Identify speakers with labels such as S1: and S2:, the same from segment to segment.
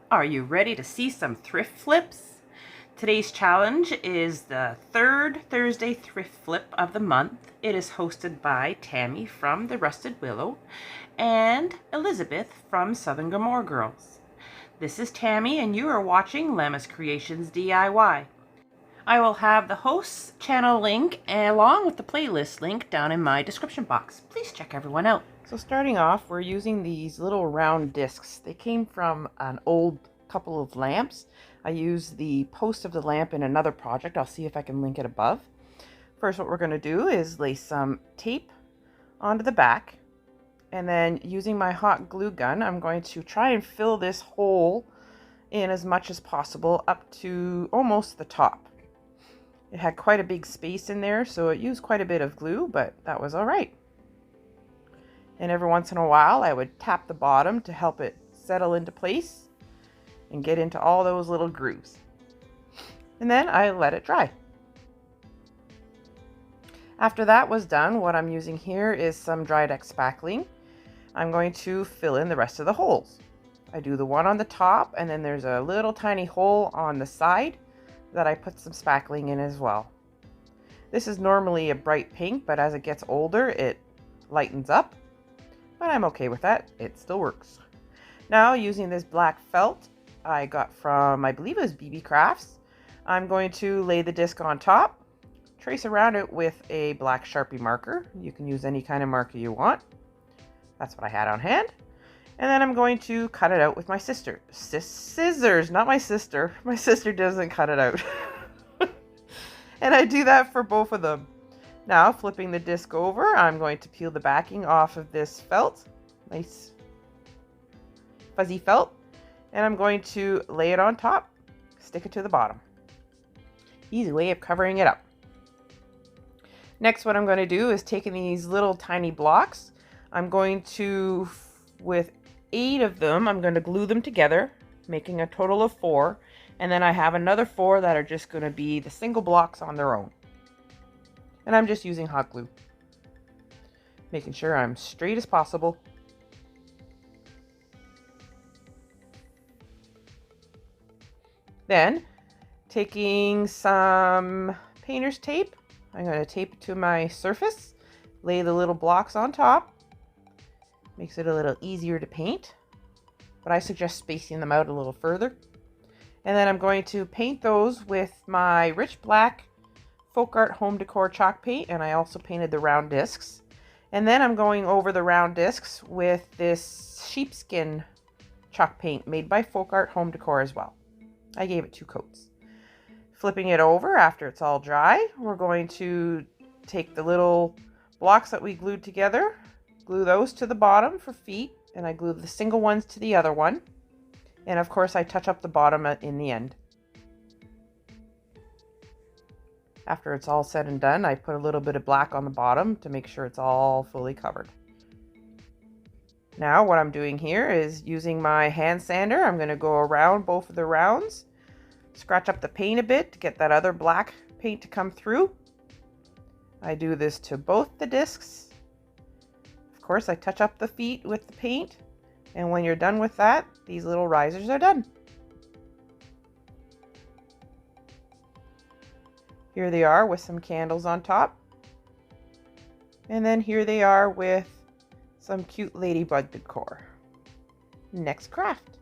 S1: Are you ready to see some thrift flips? Today's challenge is the third Thursday thrift flip of the month. It is hosted by Tammy from the Rusted Willow and Elizabeth from Southern Gilmore Girls. This is Tammy and you are watching Llamas Creations DIY. I will have the host's channel link along with the playlist link down in my description box. Please check everyone out. So starting off, we're using these little round discs. They came from an old couple of lamps. I used the post of the lamp in another project. I'll see if I can link it above. First, what we're going to do is lay some tape onto the back. And then using my hot glue gun, I'm going to try and fill this hole in as much as possible up to almost the top. It had quite a big space in there, so it used quite a bit of glue, but that was all right. And every once in a while, I would tap the bottom to help it settle into place and get into all those little grooves. And then I let it dry. After that was done, what I'm using here is some dried X spackling. I'm going to fill in the rest of the holes. I do the one on the top, and then there's a little tiny hole on the side that I put some spackling in as well. This is normally a bright pink, but as it gets older, it lightens up. But I'm okay with that. It still works. Now, using this black felt I got from, I believe it was BB Crafts, I'm going to lay the disc on top, trace around it with a black Sharpie marker. You can use any kind of marker you want. That's what I had on hand. And then I'm going to cut it out with my scissors, not my sister. My sister doesn't cut it out. And I do that for both of them. Now, flipping the disc over, I'm going to peel the backing off of this felt. Nice fuzzy felt. And I'm going to lay it on top, stick it to the bottom. Easy way of covering it up. Next, what I'm going to do is taking these little tiny blocks. I'm going to, with 8 of them, I'm going to glue them together, making a total of 4. And then I have another 4 that are just going to be the single blocks on their own. And I'm just using hot glue, making sure I'm straight as possible. Then, taking some painter's tape, I'm going to tape it to my surface, lay the little blocks on top. Makes it a little easier to paint, but I suggest spacing them out a little further. And then I'm going to paint those with my rich black Folk Art Home Decor chalk paint, and I also painted the round discs. And then I'm going over the round discs with this sheepskin chalk paint made by Folk Art Home Decor as well. I gave it 2 coats. Flipping it over after it's all dry, we're going to take the little blocks that we glued together, glue those to the bottom for feet, and I glue the single ones to the other one. And of course, I touch up the bottom in the end. After it's all said and done, I put a little bit of black on the bottom to make sure it's all fully covered. Now what I'm doing here is using my hand sander. I'm going to go around both of the rounds, scratch up the paint a bit to get that other black paint to come through. I do this to both the discs. Of course, I touch up the feet with the paint, and when you're done with that, these little risers are done. Here they are with some candles on top. And then here they are with some cute ladybug decor. Next craft.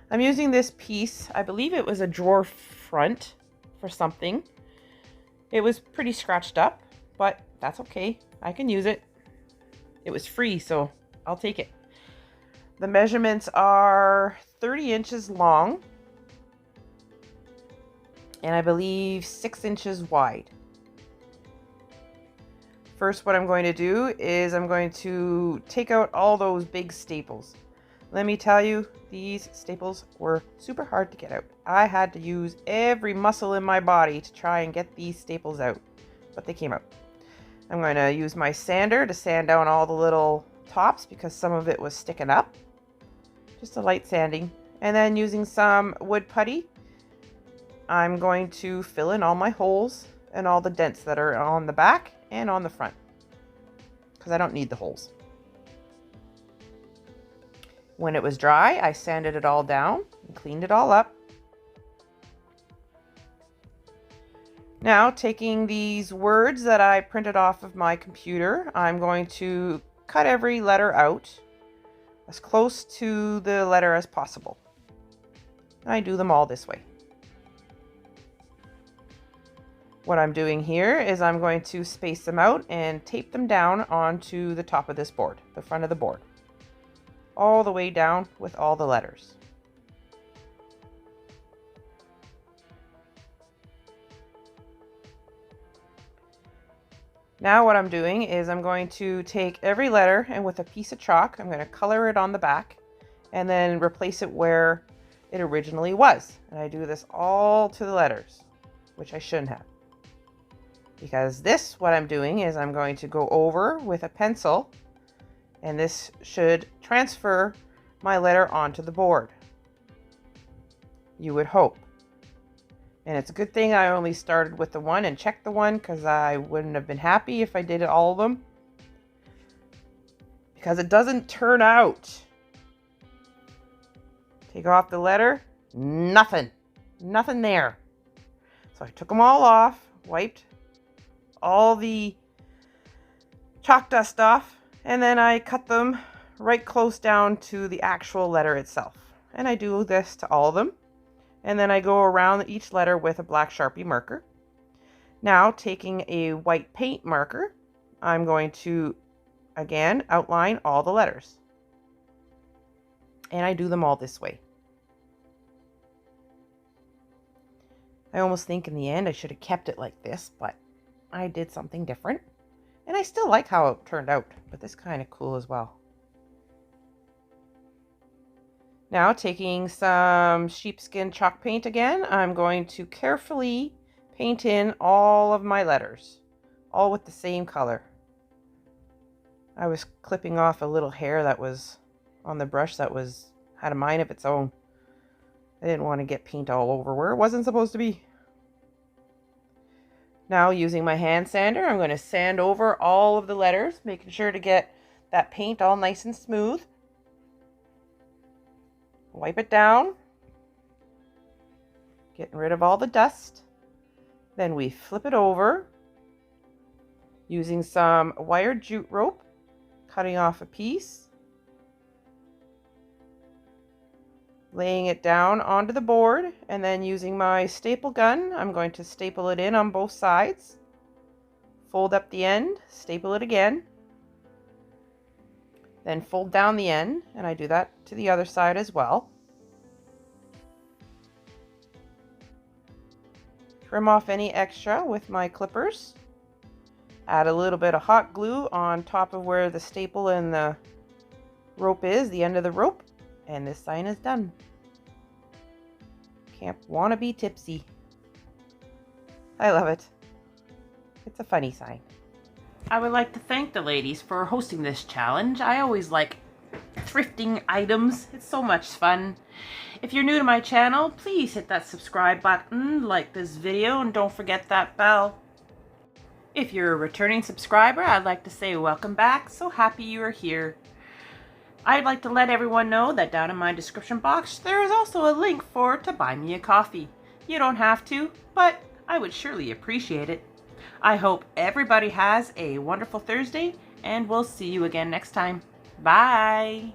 S1: I'm using this piece. I believe it was a drawer front for something. It was pretty scratched up, but that's okay. I can use it. It was free, so I'll take it. The measurements are 30 inches long, and I believe 6 inches wide. First, what I'm going to do is I'm going to take out all those big staples. Let me tell you, these staples were super hard to get out. I had to use every muscle in my body to try and get these staples out, but they came out. I'm going to use my sander to sand down all the little tops because some of it was sticking up. Just a light sanding. And then using some wood putty, I'm going to fill in all my holes and all the dents that are on the back and on the front because I don't need the holes. When it was dry, I sanded it all down and cleaned it all up. Now, taking these words that I printed off of my computer, I'm going to cut every letter out as close to the letter as possible. I do them all this way. What I'm doing here is I'm going to space them out and tape them down onto the top of this board, the front of the board, all the way down with all the letters. Now what I'm doing is I'm going to take every letter and with a piece of chalk, I'm going to color it on the back and then replace it where it originally was. And I do this all to the letters, which I shouldn't have. Because this, what I'm doing is I'm going to go over with a pencil and this should transfer my letter onto the board. You would hope. And it's a good thing I only started with the one and checked the one because I wouldn't have been happy if I did all of them. Because it doesn't turn out. Take off the letter, nothing. Nothing there. So I took them all off, wiped all the chalk dust off, and then I cut them right close down to the actual letter itself. And I do this to all of them. And then I go around each letter with a black Sharpie marker. Now, taking a white paint marker, I'm going to, again, outline all the letters. And I do them all this way. I almost think in the end I should have kept it like this, but I did something different. And I still like how it turned out, but this is kind of cool as well. Now, taking some sheepskin chalk paint again, I'm going to carefully paint in all of my letters, all with the same color. I was clipping off a little hair that was on the brush that had a mind of its own. I didn't want to get paint all over where it wasn't supposed to be. Now, using my hand sander, I'm going to sand over all of the letters, making sure to get that paint all nice and smooth. Wipe it down, getting rid of all the dust. Then we flip it over using some wired jute rope, cutting off a piece, laying it down onto the board, and then using my staple gun, I'm going to staple it in on both sides, fold up the end, staple it again, then fold down the end, and I do that to the other side as well. Trim off any extra with my clippers. Add a little bit of hot glue on top of where the staple and the rope is, the end of the rope, and this sign is done. Can't wanna be tipsy. I love it. It's a funny sign. I would like to thank the ladies for hosting this challenge. I always like thrifting items. It's so much fun. If you're new to my channel, please hit that subscribe button, like this video, and don't forget that bell. If you're a returning subscriber, I'd like to say welcome back. So happy you are here. I'd like to let everyone know that down in my description box, there is also a link to buy me a coffee. You don't have to, but I would surely appreciate it. I hope everybody has a wonderful Thursday, and we'll see you again next time. Bye!